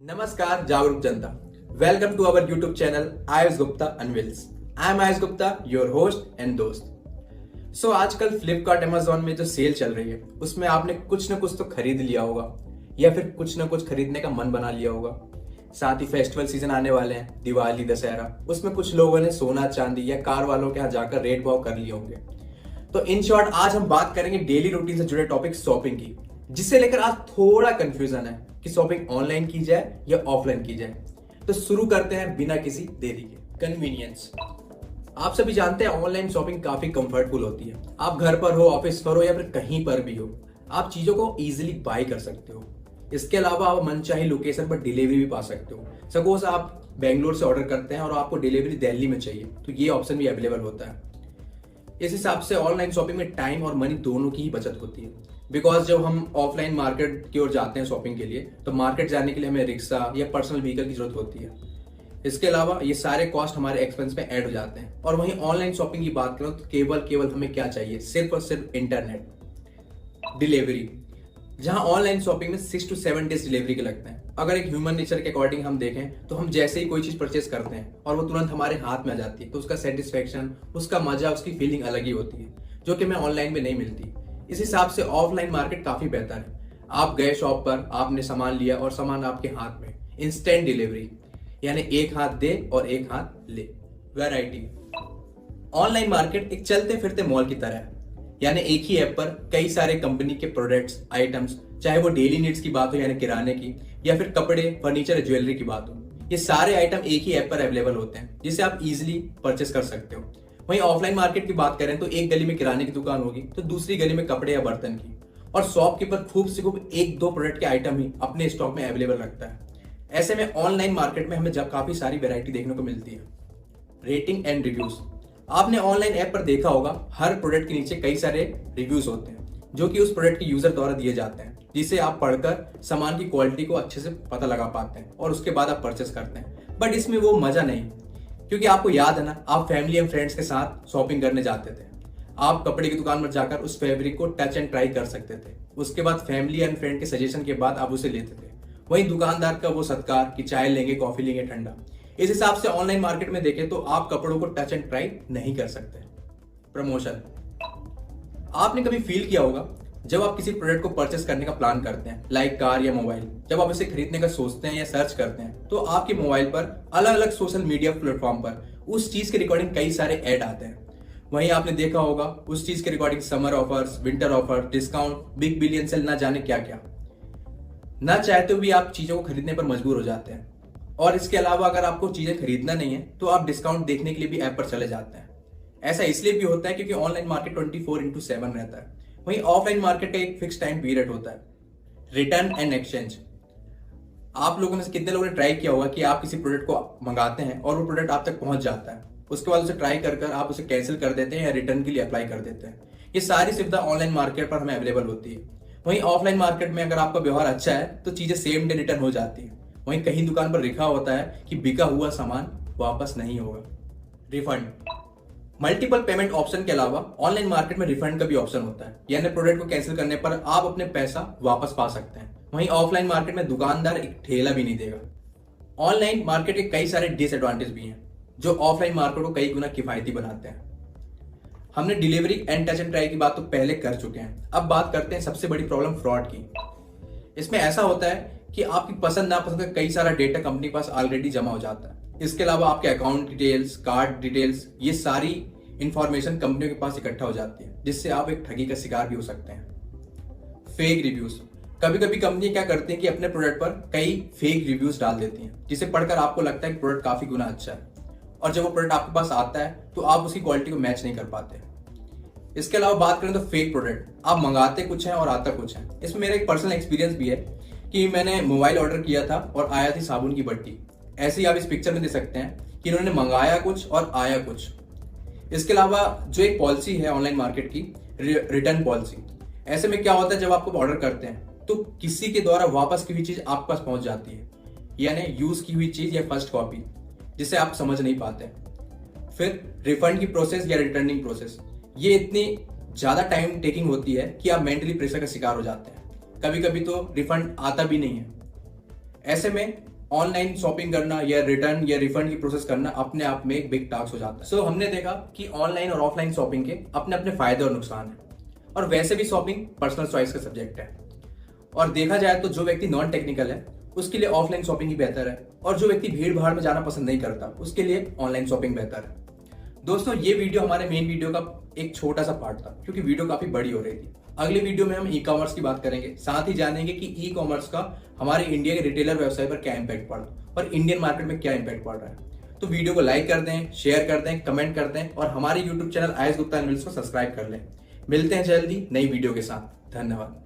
नमस्कार जागरूक जनता, welcome to our YouTube channel Ayush Gupta unveils. I am Ayush Gupta, your host and दोस्त। सो आजकल फ्लिपकार्ट अमेजोन में जो सेल चल रही है उसमें आपने कुछ ना कुछ तो खरीद लिया होगा या फिर कुछ ना कुछ खरीदने का मन बना लिया होगा। साथ ही फेस्टिवल सीजन आने वाले हैं, दिवाली दशहरा, उसमें कुछ लोगों ने सोना चांदी या कार वालों के यहाँ जाकर रेट भाव कर लिए होंगे। तो इन शॉर्ट आज हम बात करेंगे डेली रूटीन से जुड़े टॉपिक शॉपिंग की, जिसे लेकर आज थोड़ा कंफ्यूजन है कि शॉपिंग ऑनलाइन की जाए या ऑफलाइन की जाए। तो शुरू करते हैं बिना किसी देरी के। कन्वीनियंस। आप सभी जानते हैं ऑनलाइन शॉपिंग काफी कंफर्टेबल होती है। आप घर पर हो, ऑफिस पर हो या फिर कहीं पर भी हो, आप चीजों को इजीली बाय कर सकते हो। इसके अलावा आप मनचाही लोकेशन पर डिलीवरी भी पा सकते हो। सपोज आप बेंगलोर से ऑर्डर करते हैं और आपको डिलीवरी दिल्ली में चाहिए, तो ये ऑप्शन भी अवेलेबल होता है। इस हिसाब से ऑनलाइन शॉपिंग में टाइम और मनी दोनों की ही बचत होती है। बिकॉज जब हम ऑफलाइन मार्केट की ओर जाते हैं शॉपिंग के लिए, तो मार्केट जाने के लिए हमें रिक्शा या पर्सनल व्हीकल की जरूरत होती है। इसके अलावा ये सारे कॉस्ट हमारे एक्सपेंस में ऐड हो जाते हैं। और वहीं ऑनलाइन शॉपिंग की बात करो तो केवल हमें क्या चाहिए, सिर्फ और सिर्फ इंटरनेट, डिलीवरी। जहां ऑनलाइन शॉपिंग में 6 to 7 डेज डिलीवरी के लगते हैं। अगर एक ह्यूमन नेचर के अकॉर्डिंग हम देखें तो हम जैसे ही कोई चीज परचेस करते हैं और वो तुरंत हमारे हाथ में आ जाती है, तो उसका सेटिस्फेक्शन, उसका मजा, उसकी फीलिंग अलग ही होती है, जो कि हमें ऑनलाइन में नहीं मिलती। इस हिसाब से ऑफलाइन मार्केट काफी बेहतर है। आप गए शॉप पर, आपने सामान लिया और सामान आपके हाथ में, इंस्टेंट डिलीवरी, यानी एक हाथ दे और एक हाथ ले। वैरायटी। ऑनलाइन मार्केट एक चलते फिरते मॉल की तरह है, यानी एक ही ऐप पर कई सारे कंपनी के प्रोडक्ट्स, आइटम्स, चाहे वो डेली नीड्स की बात हो यानी किराने की, या फिर कपड़े, फर्नीचर, ज्वेलरी की बात हो, ये सारे आइटम एक ही ऐप पर अवेलेबल होते हैं, जिसे आप इजीली परचेस कर सकते हो। वहीं ऑफलाइन मार्केट की बात करें तो एक गली में किराने की दुकान होगी तो दूसरी गली में कपड़े या बर्तन की, और शॉपकीपर खूब से खूब एक दो प्रोडक्ट के आइटम ही अपने स्टॉक में अवेलेबल रखता है। ऐसे में ऑनलाइन मार्केट में हमें जब काफी सारी वेरायटी देखने को मिलती है। Rating and reviews. आपने ऑनलाइन ऐप पर देखा होगा, हर प्रोडक्ट के नीचे कई सारे रिव्यूज होते हैं जो कि उस प्रोडक्ट के यूजर द्वारा दिए जाते हैं, जिसे आप पढ़कर सामान की क्वालिटी को अच्छे से पता लगा पाते हैं और उसके बाद आप परचेस करते हैं। बट इसमें वो मजा नहीं, क्योंकि आपको याद है ना, आप फैमिली एंड फ्रेंड्स के साथ शॉपिंग करने जाते थे। आप कपड़े की दुकान पर जाकर उस फैब्रिक को टच एंड ट्राई कर सकते थे। उसके बाद फैमिली एंड फ्रेंड के सजेशन के बाद आप उसे लेते थे। वहीं दुकानदार का वो सत्कार कि चाय लेंगे, कॉफी लेंगे, ठंडा। इस हिसाब से ऑनलाइन मार्केट में देखें तो आप कपड़ों को टच एंड ट्राई नहीं कर सकते। प्रमोशन। आपने कभी फील किया होगा जब आप किसी प्रोडक्ट को परचेस करने का प्लान करते हैं, लाइक कार या मोबाइल, जब आप इसे खरीदने का सोचते हैं या सर्च करते हैं, तो आपके मोबाइल पर अलग अलग सोशल मीडिया प्लेटफॉर्म पर उस चीज के रिकॉर्डिंग कई सारे ऐड आते हैं। वहीं आपने देखा होगा उस चीज के recording summer offers, winter offer, discount, big billion sale, ना जाने क्या क्या। ना चाहते हुए भी आप चीजों को खरीदने पर मजबूर हो जाते हैं। और इसके अलावा अगर आपको चीजें खरीदना नहीं है तो आप डिस्काउंट देखने के लिए भी ऐप पर चले जाते हैं। ऐसा इसलिए भी होता है क्योंकि ऑनलाइन मार्केट 24/7 रहता है। वहीं ऑफलाइन मार्केट का एक फिक्स टाइम पीरियड होता है। Return and exchange. आप लोगों में से कितने लोगों ने ट्राई किया होगा कि आप किसी प्रोडक्ट को मंगाते हैं और वो प्रोडक्ट आप तक पहुंच जाता है, उसके बाद उसे ट्राई कर आप उसे कैंसिल कर देते हैं या रिटर्न के लिए अप्लाई कर देते हैं। ये सारी सुविधा ऑनलाइन मार्केट पर हमें अवेलेबल होती है। वहीं ऑफलाइन मार्केट में अगर आपका व्यवहार अच्छा है तो चीजें सेम डे रिटर्न हो जाती है। वहीं कहीं दुकान पर लिखा होता है कि बिका हुआ सामान वापस नहीं होगा। रिफंड। मल्टीपल पेमेंट ऑप्शन के अलावा ऑनलाइन मार्केट में रिफंड का भी ऑप्शन होता है, यानी प्रोडक्ट को कैंसिल करने पर आप अपने पैसा वापस पा सकते हैं। वहीं ऑफलाइन मार्केट में दुकानदार एक ठेला भी नहीं देगा। ऑनलाइन मार्केट के कई सारे डिसएडवांटेज भी हैं जो ऑफलाइन मार्केट को कई गुना किफायती बनाते हैं। हमने delivery and touch and try की बात तो पहले कर चुके हैं। अब बात करते हैं सबसे बड़ी प्रॉब्लम फ्रॉड की। इसमें ऐसा होता है कि आपकी पसंद नापसंद का कई सारा डेटा कंपनी के पास ऑलरेडी जमा हो जाता है। इसके अलावा आपके अकाउंट डिटेल्स, कार्ड डिटेल्स, ये सारी इंफॉर्मेशन कंपनियों के पास इकट्ठा हो जाती है, जिससे आप एक ठगी का शिकार भी हो सकते हैं। Fake reviews. कभी कभी कंपनी क्या करती है कि अपने प्रोडक्ट पर कई फेक रिव्यूज डाल देती हैं, जिसे पढ़कर आपको लगता है कि प्रोडक्ट काफी गुना अच्छा है, और जब वो प्रोडक्ट आपके पास आता है तो आप उसकी क्वालिटी को मैच नहीं कर पाते। इसके अलावा बात करें तो फेक प्रोडक्ट, आप मंगाते कुछ है और आता कुछ है। इसमें मेरा एक पर्सनल एक्सपीरियंस भी है कि मैंने मोबाइल ऑर्डर किया था और आया थी साबुन की बट्टी। ऐसे ही आप इस पिक्चर में देख सकते हैं कि इन्होंने मंगाया कुछ और आया कुछ। इसके अलावा जो एक पॉलिसी है ऑनलाइन मार्केट की, रिटर्न पॉलिसी। ऐसे में क्या होता है, जब आपको ऑर्डर करते हैं तो किसी के द्वारा वापस की हुई चीज आपके पास पहुंच जाती है, यानी यूज की हुई चीज या फर्स्ट कॉपी, जिसे आप समझ नहीं पाते। फिर रिफंड की प्रोसेस या रिटर्निंग प्रोसेस, ये इतनी ज्यादा टाइम टेकिंग होती है कि आप मेंटली प्रेशर का शिकार हो जाते हैं। कभी कभी तो रिफंड आता भी नहीं है। ऐसे में ऑनलाइन शॉपिंग करना या रिटर्न या रिफंड की प्रोसेस करना अपने आप में एक बिग टास्क हो जाता है। सो हमने देखा कि ऑनलाइन और ऑफलाइन शॉपिंग के अपने अपने फायदे और नुकसान है, और वैसे भी शॉपिंग पर्सनल चॉइस का सब्जेक्ट है। और देखा जाए तो जो व्यक्ति नॉन टेक्निकल है उसके लिए ऑफलाइन शॉपिंग ही बेहतर है, और जो व्यक्ति भीड़ भाड़ में जाना पसंद नहीं करता उसके लिए ऑनलाइन शॉपिंग बेहतर है। दोस्तों, ये वीडियो हमारे मेन वीडियो का एक छोटा सा पार्ट था, क्योंकि वीडियो काफी बड़ी हो रही थी। अगले वीडियो में हम ई कॉमर्स की बात करेंगे, साथ ही जानेंगे कि ई कॉमर्स का हमारे इंडिया के रिटेलर व्यवसाय पर क्या इंपैक्ट पड़ा और इंडियन मार्केट में क्या इंपैक्ट पड़ रहा है। तो वीडियो को लाइक कर दें, शेयर कर दें, कमेंट कर दें, और हमारे YouTube channel Ayush Gupta and Wills को सब्सक्राइब कर लें। मिलते हैं जल्दी नई वीडियो के साथ। धन्यवाद।